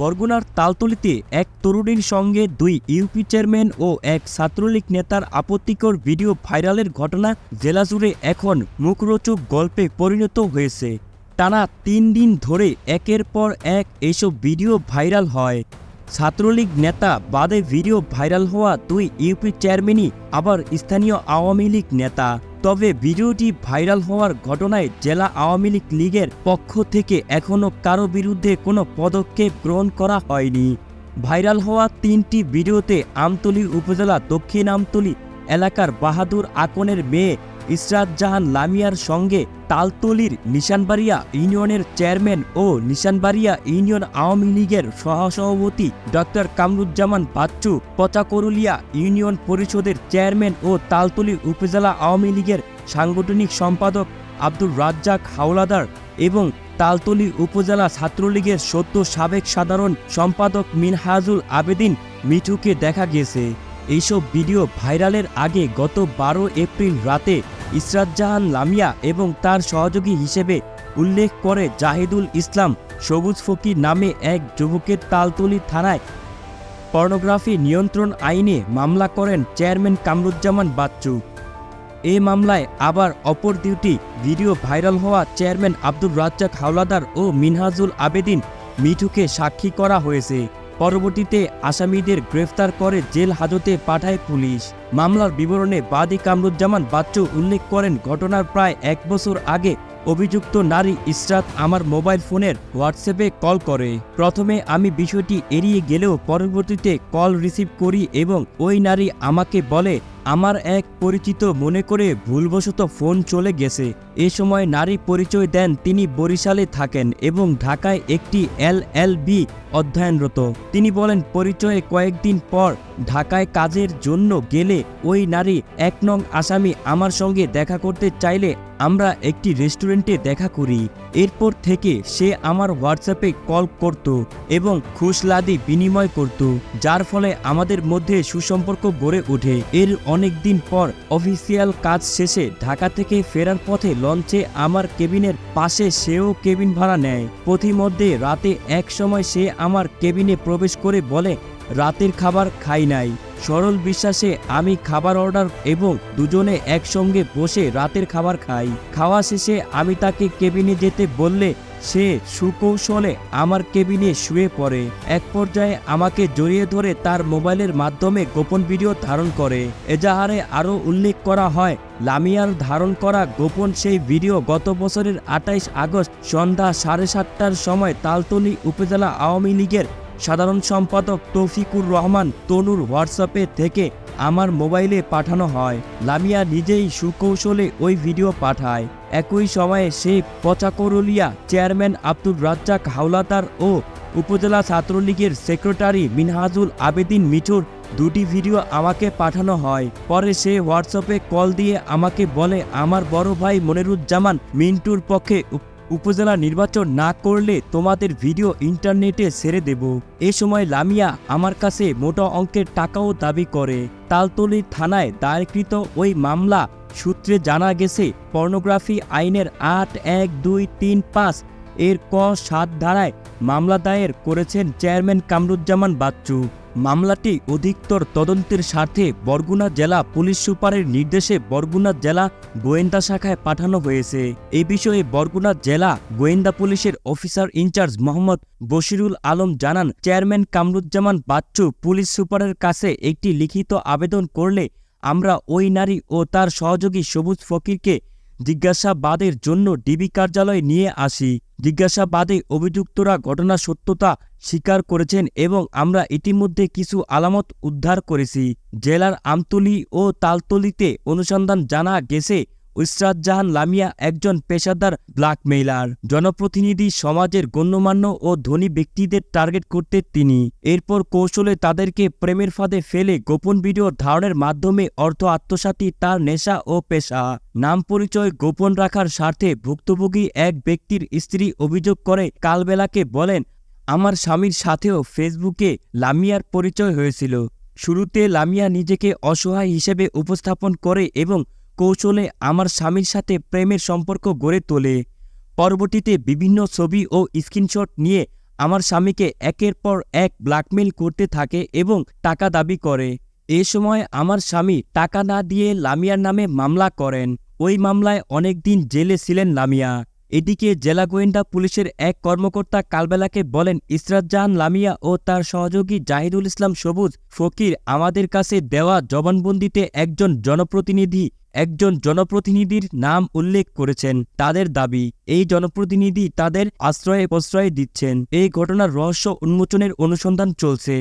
বরগুনার তালতলীতে এক তরুণীর সঙ্গে দুই ইউপি চেয়ারম্যান ও এক ছাত্রলীগ নেতার আপত্তিকর ভিডিও ভাইরালের ঘটনা জেলা জুড়ে এখন মুখরোচক গল্পে পরিণত হয়েছে। টানা ৩ দিন ধরে একের পর এক এইসব ভিডিও ভাইরাল হয়। ছাত্রলীগ নেতা বাদে ভিডিও ভাইরাল হওয়া দুই ইউপি চেয়ারম্যানই আবার স্থানীয় আওয়ামী লীগ নেতা। তবে ভিডিওটি ভাইরাল হওয়ার ঘটনায় জেলা আওয়ামী লীগের পক্ষ থেকে এখনও কারো বিরুদ্ধে কোনো পদক্ষেপ গ্রহণ করা হয়নি। ভাইরাল হওয়া ৩টি ভিডিওতে আমতলী উপজেলা দক্ষিণ আমতলী এলাকার বাহাদুর আকনের মেয়ে ইসরাত জাহান লামিয়ার সঙ্গে তালতলীর নিশানবাড়িয়া ইউনিয়নের চেয়ারম্যান ও নিশানবাড়িয়া ইউনিয়ন আওয়ামী লীগের সহসভাপতি ডক্টর কামরুজ্জামান বাচ্চু, পচাকরুলিয়া ইউনিয়ন পরিষদের চেয়ারম্যান ও তালতলী উপজেলা আওয়ামী লীগের সাংগঠনিক সম্পাদক আব্দুর রাজ্জাক হাওলাদার এবং তালতলী উপজেলা ছাত্রলীগের সদ্য সাবেক সাধারণ সম্পাদক মিনহাজুল আবেদিন মিঠুকে দেখা গেছে। এইসব ভিডিও ভাইরালের আগে গত ১২ এপ্রিল রাতে ইসরাত জাহান লামিয়া এবং তার সহযোগী হিসেবে উল্লেখ করে জাহিদুল ইসলাম সবুজ ফকির নামে এক যুবকের তালতলী থানায় পর্নোগ্রাফি নিয়ন্ত্রণ আইনে মামলা করেন চেয়ারম্যান কামরুজ্জামান বাচ্চু। এ মামলায় আবার অপর দুটি ভিডিও ভাইরাল হওয়া চেয়ারম্যান আব্দুর রাজ্জাক হাওলাদার ও মিনহাজুল আবেদিন মিঠুকে সাক্ষী করা হয়েছে। পরবর্তীতে আসামিদের গ্রেফতার করে জেল হাজতে পাঠায় পুলিশ। মামলার বিবরণে বাদী কামরুজ্জামান বাচ্চু উল্লেখ করেন, ঘটনার প্রায় ১ বছর আগে অভিযুক্ত নারী ইসরাত আমার মোবাইল ফোনের হোয়াটসঅ্যাপে কল করে। প্রথমে আমি বিষয়টি এড়িয়ে গেলেও পরবর্তীতে কল রিসিভ করি এবং ওই নারী আমাকে বলে আমার এক পরিচিত মনে করে ভুলবশত ফোন চলে গেছে। এ সময় নারী পরিচয় দেন তিনি বরিশালে থাকেন এবং ঢাকায় একটি LLB অধ্যয়নরত। তিনি বলেন পরিচয়ে কয়েকদিন পর ঢাকায় কাজের জন্য গেলে ওই নারী ১ নং আসামি আমার সঙ্গে দেখা করতে চাইলে আমরা একটি রেস্টুরেন্টে দেখা করি। এরপর থেকে সে আমার হোয়াটসঅ্যাপে কল করত এবং খুশলাদি বিনিময় করত, যার ফলে আমাদের মধ্যে সুসম্পর্ক গড়ে ওঠে। এর অনেক দিন পর অফিসিয়াল কাজ শেষে ঢাকা থেকে ফেরার পথে লঞ্চে আমার কেবিনের পাশে সেও কেবিন ভাড়া নেয়। পথিমধ্যে রাতে এক সময় সে আমার কেবিনে প্রবেশ করে বলে রাতের খাবার খাই নাই। সরল বিশ্বাসে আমি খাবার অর্ডার এবং দুজনে একসঙ্গে বসে রাতের খাবার খাই। খাওয়া শেষে আমি তাকে কেবিনে যেতে বললে সে সুকৌশলে আমার কেবিনে শুয়ে পড়ে। এক পর্যায়ে আমাকে জড়িয়ে ধরে তার মোবাইলের মাধ্যমে গোপন ভিডিও ধারণ করে। এজাহারে আরও উল্লেখ করা হয়, লামিয়ার ধারণ করা গোপন সেই ভিডিও গত বছরের ২৮ আগস্ট সন্ধ্যা ৭:৩০টার সময় তালতলী উপজেলা আওয়ামী লীগের সাধারণ সম্পাদক তৌফিকুর রহমান তনুর হোয়াটসঅ্যাপে থেকে আমার মোবাইলে পাঠানো হয়। লামিয়া নিজেই সুকৌশলে ওই ভিডিও পাঠায়। একই সময়ে সে পচাকরুলিয়া চেয়ারম্যান আব্দুর রাজ্জাক হাওলাদার ও উপজেলা ছাত্রলীগের সেক্রেটারি মিনহাজুল আবেদিন মিঠুর 2টি ভিডিও আমাকে পাঠানো হয়। পরে সে হোয়াটসঅ্যাপে কল দিয়ে আমাকে বলে আমার বড় ভাই মনিরুজ্জামান মিন্টুর পক্ষে উপজেলা নির্বাচন না করলে তোমাদের ভিডিও ইন্টারনেটে ছেড়ে দেব। এ সময় লামিয়া আমার কাছে মোটা অঙ্কের টাকাও দাবি করে। তালতলী থানায় দায়েরকৃত ওই মামলা সূত্রে জানা গেছে পর্নোগ্রাফি আইনের ৮১২৩৫ এর ক ৭ ধারায় মামলা দায়ের করেছেন চেয়ারম্যান কামরুজ্জামান বাচ্চু। মামলাটি অধিকতর তদন্তের স্বার্থে বরগুনা জেলা পুলিশ সুপারের নির্দেশে বরগুনা জেলা গোয়েন্দা শাখায় পাঠানো হয়েছে। এই বিষয়ে বরগুনা জেলা গোয়েন্দা পুলিশের অফিসার ইনচার্জ মোহাম্মদ বশিরুল আলম জানান, চেয়ারম্যান কামরুজ্জামান বাচ্চু পুলিশ সুপারের কাছে একটি লিখিত আবেদন করলে আমরা ওই নারী ও তার সহযোগী সবুজ ফকিরকে জিজ্ঞাসাবাদের জন্য ডিবি কার্যালয়ে নিয়ে আসি। জিজ্ঞাসাবাদে অভিযুক্তরা ঘটনা সত্যতা স্বীকার করেছেন এবং আমরা ইতিমধ্যে কিছু আলামত উদ্ধার করেছি। জেলার আমতলী ও তালতলীতে অনুসন্ধান জানা গেছে ইসরাত জাহান লামিয়া একজন পেশাদার ব্ল্যাকমেইলার। জনপ্রতিনিধি, সমাজের গণ্যমান্য ও ধনী ব্যক্তিদের টার্গেট করতে তিনি। এরপর কৌশলে তাদেরকে প্রেমের ফাঁদে ফেলে গোপন ভিডিও ধারণের মাধ্যমে অর্থ আত্মসাৎই তার নেশা ও পেশা। নাম পরিচয় গোপন রাখার স্বার্থে ভুক্তভোগী এক ব্যক্তির স্ত্রী অভিযোগ করে কালবেলাকে বলেন আমার স্বামীর সাথেও ফেসবুকে লামিয়ার পরিচয় হয়েছিল। শুরুতে লামিয়া নিজেকে অসহায় হিসেবে উপস্থাপন করে এবং কৌশলে আমার স্বামীর সাথে প্রেমের সম্পর্ক গড়ে তোলে। পরবর্তীতে বিভিন্ন ছবি ও স্ক্রিনশট নিয়ে আমার স্বামীকে একের পর এক ব্ল্যাকমেইল করতে থাকে এবং টাকা দাবি করে। এ সময় আমার স্বামী টাকা না দিয়ে লামিয়ার নামে মামলা করেন। ওই মামলায় অনেক দিন জেলে ছিলেন লামিয়া। এদিকে জেলা গোয়েন্দা পুলিশের এক কর্মকর্তা কালবেলাকে বলেন, ইসরাত জাহান লামিয়া ও তার সহযোগী জাহিদুল ইসলাম সবুজ ফকির আমাদের কাছে দেওয়া জবানবন্দিতে একজন জনপ্রতিনিধির নাম উল্লেখ করেছেন। তাদের দাবি, এই জনপ্রতিনিধি তাদের আশ্রয়ে প্রশ্রয় দিচ্ছেন। এই ঘটনার রহস্য উন্মোচনের অনুসন্ধান চলছে।